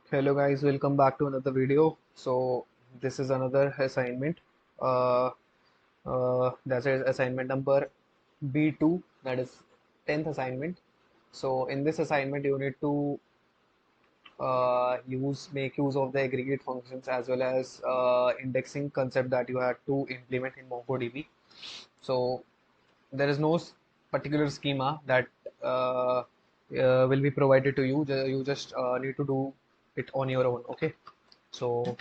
Hello guys, welcome back to another video. So this is another assignment. Uh, that's assignment number B2, that is 10th assignment. So in this assignment, you need to make use of the aggregate functions as well as indexing concept that you had to implement in MongoDB. So there is no particular schema that will be provided to you. You just need to do it on your own. Okay. So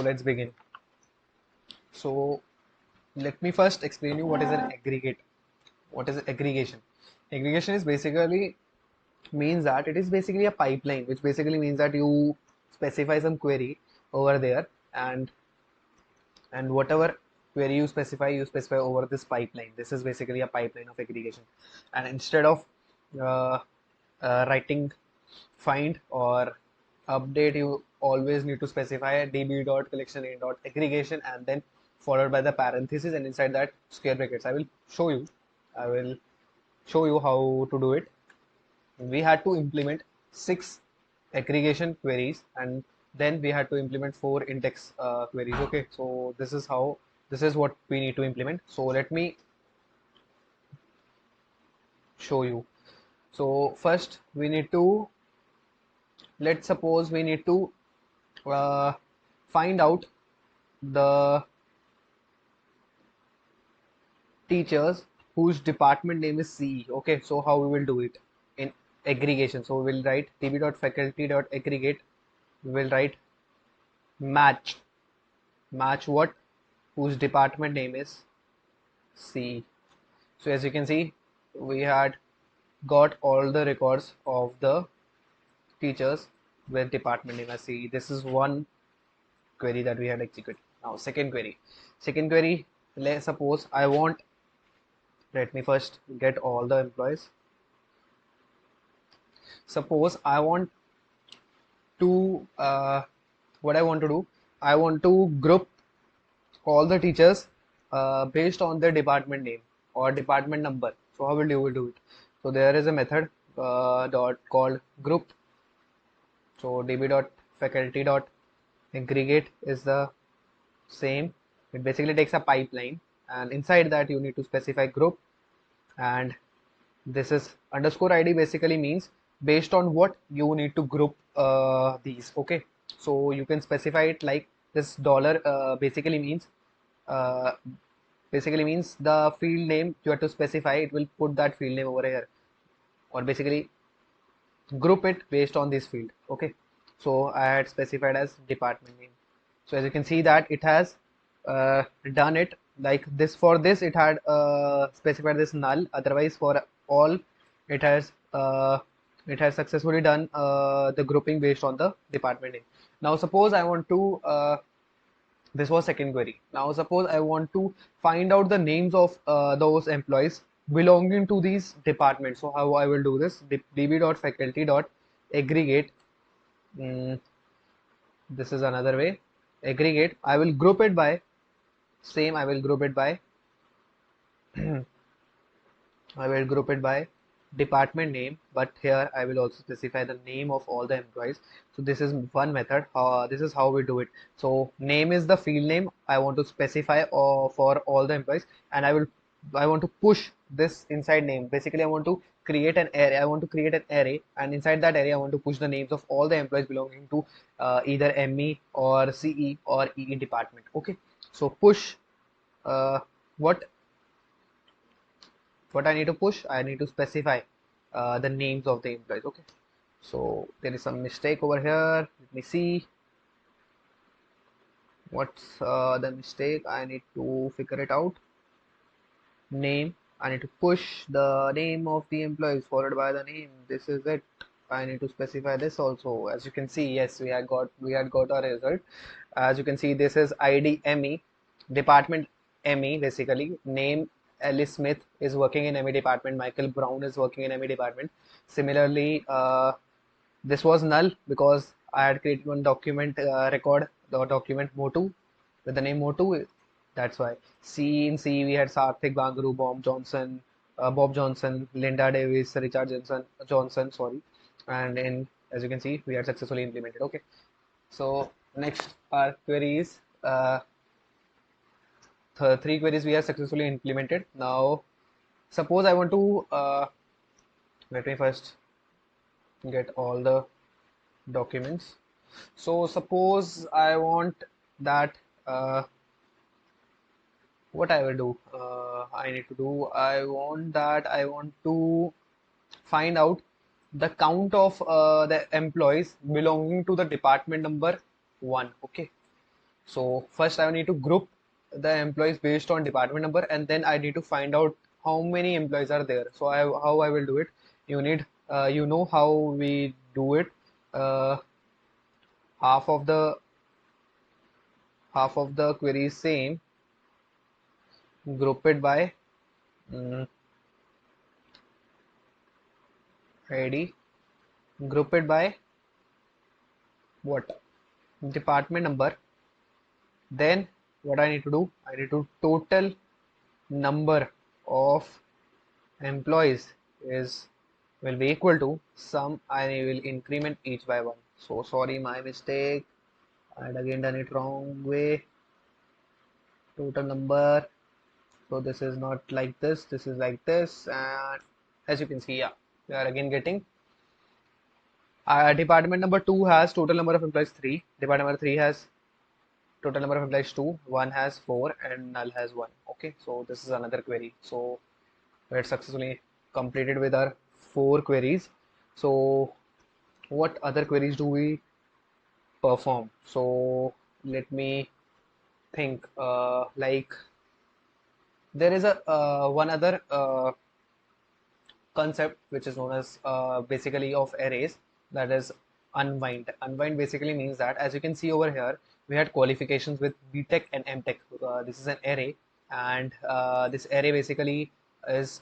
let's begin. So let me first explain you what is an aggregate. What is aggregation? Aggregation is basically means that it is basically a pipeline, which basically means that you specify some query over there, and whatever query you specify over this pipeline. This is basically a pipeline of aggregation. And instead of uh, writing find or update, you always need to specify db.collection.aggregation and then followed by the parenthesis, and inside that square brackets. I will show you how to do it. We had to implement 6 aggregation queries, and then we had to implement 4 index queries. Okay, so this is what we need to implement. So let me show you. So first we need to, let's suppose we need to uh, find out the teachers whose department name is CE. Okay, so how we will do it in aggregation? So we will write db.faculty.aggregate. We will write match what, whose department name is CE. So as you can see, we had got all the records of the teachers with department name as CE. This is one query that we had executed. Now second query, let's suppose I want, let me first get all the employees. Suppose I want to what I want to do, I want to group all the teachers based on their department name or department number. So how will you do it? So there is a method dot called group. So db.faculty.aggregate is the same. It basically takes a pipeline, and inside that you need to specify group, and this is underscore id basically means based on what you need to group these. Okay, so you can specify it like this. Dollar uh, basically means the field name you have to specify. It will put that field name over here, or basically group it based on this field. Okay, so I had specified as department name. So as you can see that it has done it like this. For this it had specified this null, otherwise for all it has successfully done the grouping based on the department name. Now suppose I want to this was second query. Now suppose I want to find out the names of those employees belonging to these departments. So how I will do this? db.faculty.aggregate. Mm, this is another way. Aggregate. I will group it by same. I will group it by department name, but here I will also specify the name of all the employees. So this is one method. This is how we do it. So name is the field name I want to specify for all the employees, and I want to push this inside name. Basically, I want to create an array. I want to create an array, and inside that array, I want to push the names of all the employees belonging to either ME or CE or EE department. Okay, so push uh, what I need to push, I need to specify the names of the employees. Okay, so there is some mistake over here. Let me see what's the mistake. I need to figure it out. Name, I need to push the name of the employees followed by the name. This is it. I need to specify this also. As you can see, yes, we had got our result. As you can see, this is ID ME, department ME, basically name. Alice Smith is working in ME department. Michael Brown is working in ME department. Similarly, this was null because I had created one document record, the document Motu with the name Motu. That's why in C we had Sarthik Bangru, Bob Johnson, Linda Davis, Richard Johnson, sorry, and in, as you can see, we had successfully implemented. Okay, so next our queries, three queries we have successfully implemented. Now, suppose I want to let me first get all the documents. So suppose I want that. What I will do, I need to do, I want to find out the count of the employees belonging to the department number 1. Okay, so first I need to group the employees based on department number, and then I need to find out how many employees are there. So how I will do it, you need, you know how we do it. uh, half of the query is same, group it by ID, group it by what, department number. Then what I need to do, I need to total number of employees is will be equal to sum. I will increment each by 1. So sorry, my mistake, I had again done it wrong way. Total number, so this is not like this is like this, and as you can see, yeah, we are again getting department number 2 has total number of employees 3, department number 3 has total number of employees 2, one has 4, and null has 1. Okay, so this is another query. So we had successfully completed with our 4 queries. So what other queries do we perform? So let me think. Like there is a one other concept which is known as basically of arrays, that is unwind. Unwind basically means that, as you can see over here, we had qualifications with btech and mtech. This is an array, and this array basically is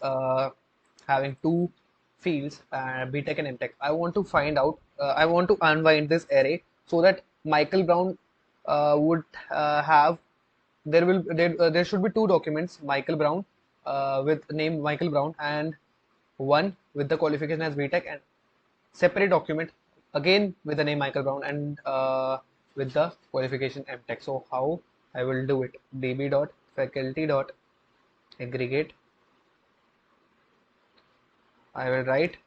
having two fields, btech and mtech. I want to find out, I want to unwind this array so that Michael Brown would have, there should be two documents, Michael Brown with name Michael Brown, and one with the qualification as BTech, and separate document again with the name Michael Brown, and with the qualification MTech. So how I will do it, db.faculty.aggregate, I will write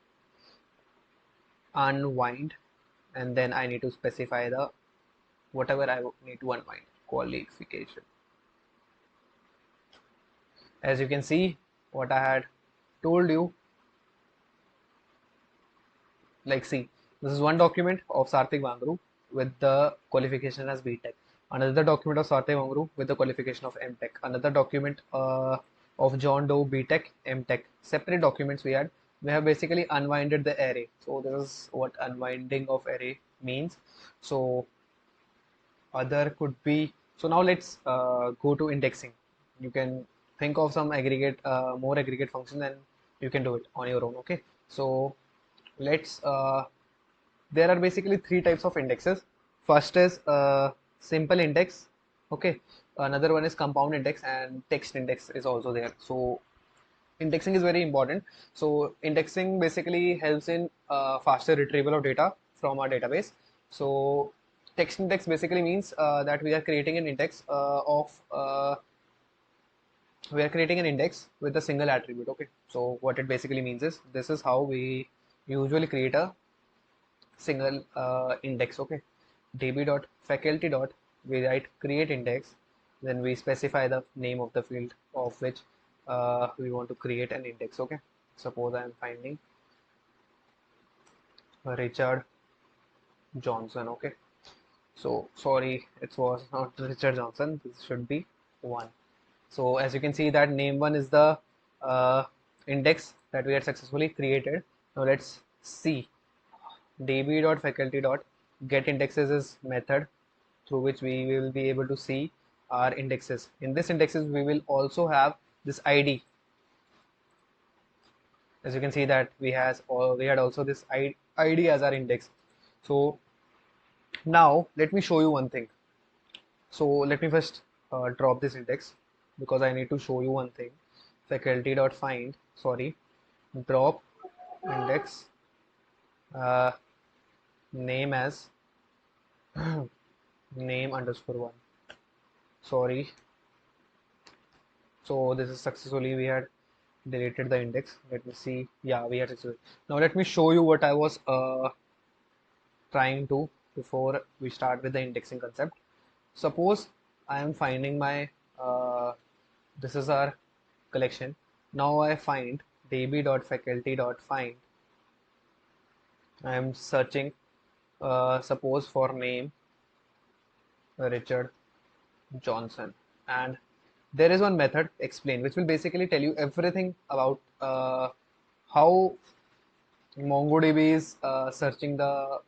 unwind, and then I need to specify the whatever I need to unwind, qualification. As you can see, what I had told you, like, see, this is one document of Sarthik Vangru with the qualification as BTech, another document of Sarthik Vangru with the qualification of MTech, another document of John Doe BTech, MTech. Separate documents we had. We have basically unwinded the array. So this is what unwinding of array means. So other could be, so now let's go to indexing. You can think of some aggregate, more aggregate function, and you can do it on your own. Okay, so let's there are basically three types of indexes. First is simple index. Okay, another one is compound index, and text index is also there. So indexing is very important. So indexing basically helps in faster retrieval of data from our database. So text index basically means that we are creating an index we are creating an index with a single attribute. Okay, so what it basically means is, this is how we usually create a single index. Okay, db.faculty. We write create index, then we specify the name of the field of which we want to create an index. Okay, suppose I am finding Richard Johnson. Okay, so sorry, it was not Richard Johnson, this should be 1. So as you can see that name 1 is the index that we had successfully created. Now let's see, db.faculty.getIndexes is method through which we will be able to see our indexes. In this indexes we will also have this ID. As you can see that we had also this ID as our index. So now let me show you one thing. So let me first drop this index because I need to show you one thing. Faculty dot find, sorry, drop index uh, name as name underscore one. Sorry. So this is successfully, we had deleted the index. Let me see. Yeah, we had successfully. Now let me show you what I was trying to before we start with the indexing concept. Suppose I am finding my this is our collection. Now I find db.faculty.find. I am searching suppose for name Richard Johnson, and there is one method explain which will basically tell you everything about how MongoDB is searching the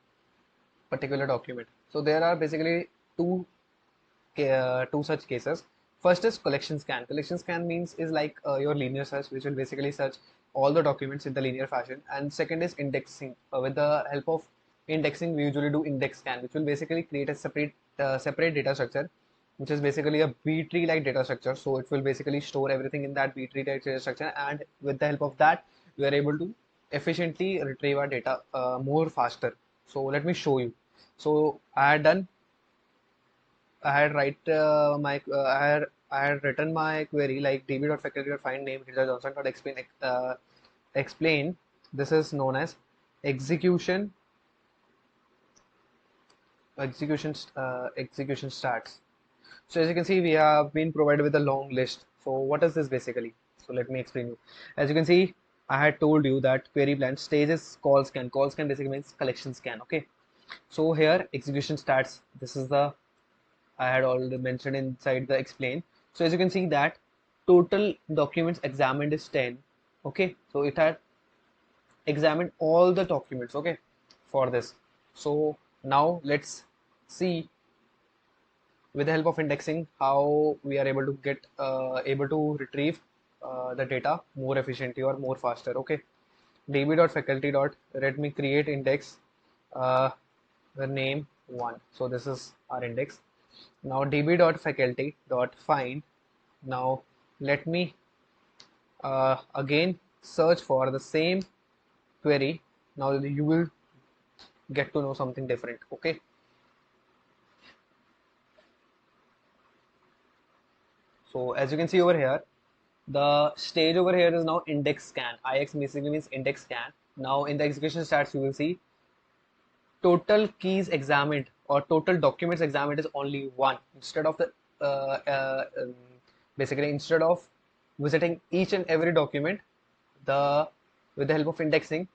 particular document. So there are basically two such cases. First is collection scan. Collection scan means is like your linear search, which will basically search all the documents in the linear fashion. And second is indexing. With the help of indexing, we usually do index scan, which will basically create a separate data structure, which is basically a B tree like data structure. So it will basically store everything in that B tree like data structure, and with the help of that, we are able to efficiently retrieve our data more faster. So let me show you. So I had written my query like db.faculty.find name Hilda Johnson explain. This is known as execution execution starts. So as you can see, we have been provided with a long list. So what is this basically? So let me explain you. As you can see, I had told you that query plan stages call scan. Call scan basically means collection scan. Okay. So here execution starts. This is the I had already mentioned inside the explain. So as you can see that total documents examined is 10. Okay, so it had examined all the documents. Okay, for this. So now let's see with the help of indexing how we are able to retrieve the data more efficiently or more faster. Okay, db.faculty. Let me create index uh, the name one. So this is our index. Now db.faculty.find. Now let me again search for the same query. Now you will get to know something different. Okay. So as you can see over here, the stage over here is now index scan. IX basically means index scan. Now in the execution stats, you will see total keys examined or total documents examined is only one instead of the uh, uh, um, basically instead of visiting each and every document, the with the help of indexing,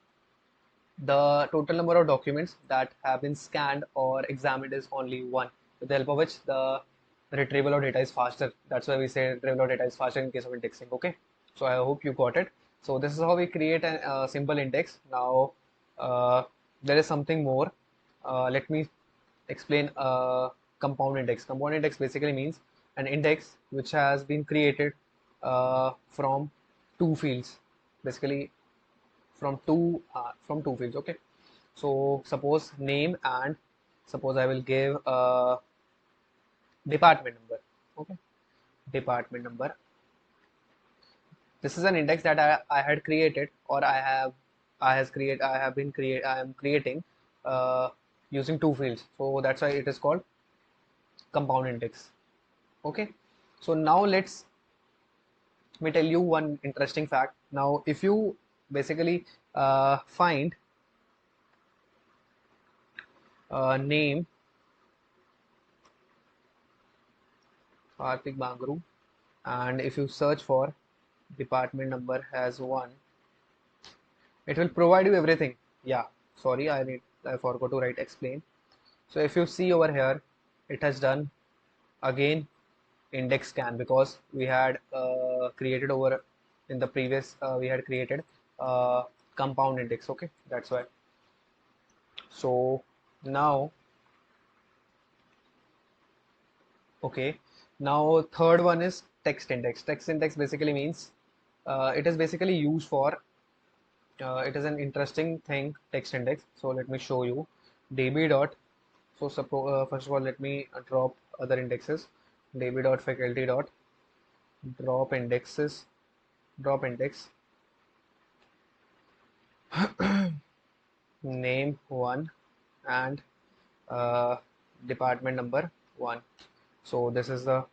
the total number of documents that have been scanned or examined is only one, with the help of which the retrieval of data is faster. That's why we say retrieval of data is faster in case of indexing. Okay, so I hope you got it. So this is how we create a simple index. Now uh, there is something more. Let me explain compound index. Compound index basically means an index which has been created from two fields, basically from two fields. Okay, so suppose name and suppose I will give department number. Okay, department number. This is an index that I had created, or I am creating using two fields. So that's why it is called compound index. Okay, so now let me tell you one interesting fact. Now if you basically find name Karthik Bangru, and if you search for department number has one, it will provide you everything. Yeah, sorry, I forgot to write explain. So if you see over here, it has done again index scan because we had created over in the previous we had created compound index. Okay, that's why. So now, okay, now third one is text index. Text index basically means it is basically used for it is an interesting thing, text index. So let me show you db dot. So suppose first of all let me drop other indexes. db.faculty.drop indexes, drop index name 1 and department number 1. So this is done.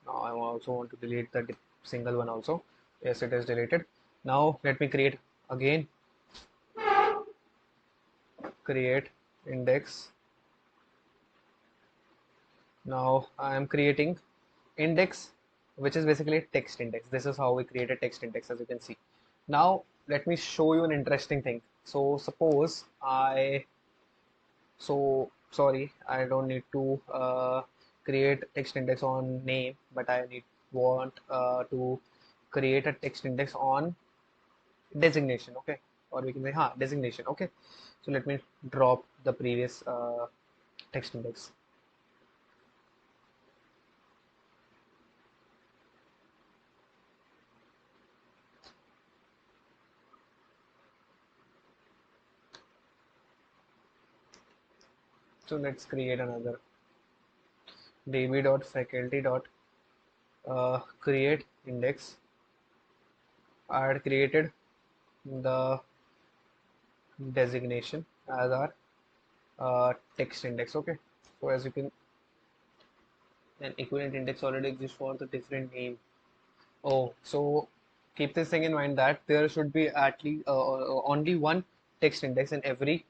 Now I also want to delete the single one also. Yes, it is deleted. Now let me create again, create index. Now I am creating index, which is basically a text index. This is how we create a text index, as you can see. Now let me show you an interesting thing. So suppose sorry, I don't need to create text index on name, but I want to create a text index on designation. Okay, or we can say designation. Okay, so let me drop the previous text index. So let's create another db.faculty.create index. I had created the designation as our text index. Okay, so as you can, an equivalent index already exists for the different name. Oh, so keep this thing in mind that there should be at least only one text index in every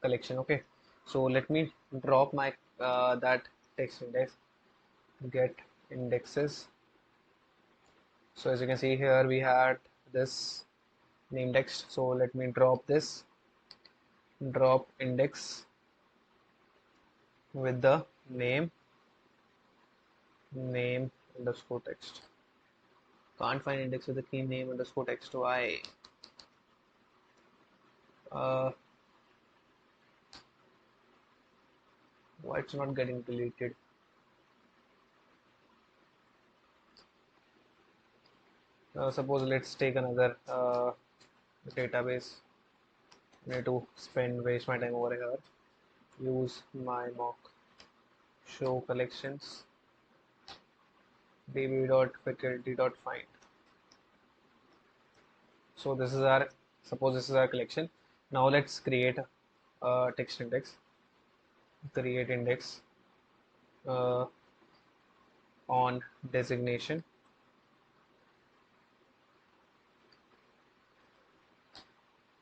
collection. Okay, so let me drop my that text index, get indexes. So as you can see here, we had this name text. So let me drop this, drop index with the name underscore text. Can't find index with the key name underscore text. Why? Uh, why it's not getting deleted? Suppose let's take another database. I need to waste my time over here. Use my mock show collections db.faculty.find. So this is our, suppose this is our collection. Now let's create a text index. Create index on designation.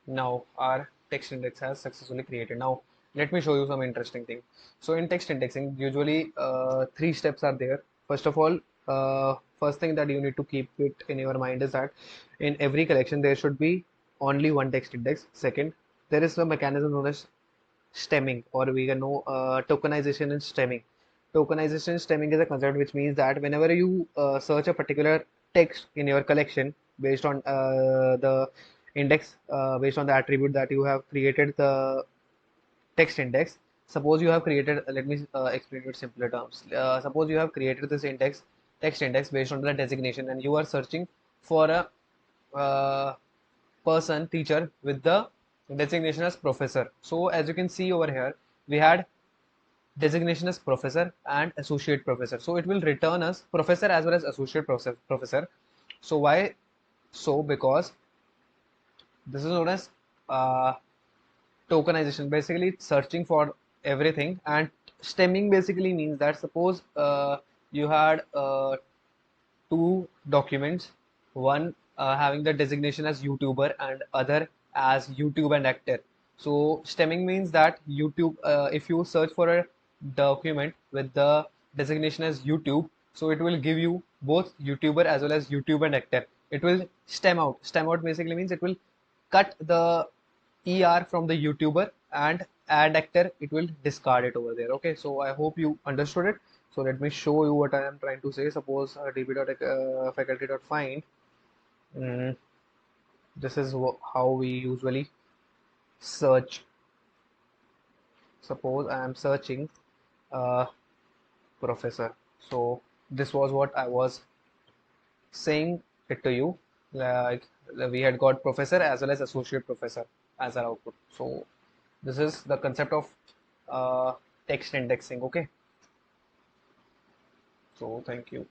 Now our text index has successfully created. Now let me show you some interesting thing. So in text indexing, usually 3 steps are there. First of all, first thing that you need to keep it in your mind is that in every collection there should be only one text index. Second, there is a mechanism known as stemming, or we can know tokenization and stemming. Tokenization and stemming is a concept which means that whenever you search a particular text in your collection based on the index, based on the attribute that you have created the text index. Suppose you have created, let me explain it in simpler terms. Suppose you have created this text index based on the designation, and you are searching for a teacher with the designation as professor. So as you can see over here, we had designation as professor and associate professor. So it will return us professor as well as associate professor. So why so? Because this is known as uh, tokenization. Basically, it's searching for everything, and stemming basically means that suppose you had two documents, one having the designation as YouTuber and other as YouTube and actor. So stemming means that YouTube, if you search for a document with the designation as YouTube, so it will give you both YouTuber as well as YouTube and actor. It will stem out. Stem out basically means it will cut the ER from the YouTuber and add actor, it will discard it over there. Okay, so I hope you understood it. So let me show you what I am trying to say. Suppose db.faculty.find. Mm, this is how we usually search. Suppose I am searching uh, professor. So this was what I was saying it to you. Like we had got professor as well as associate professor as our output. So this is the concept of uh, text indexing. Okay. So thank you.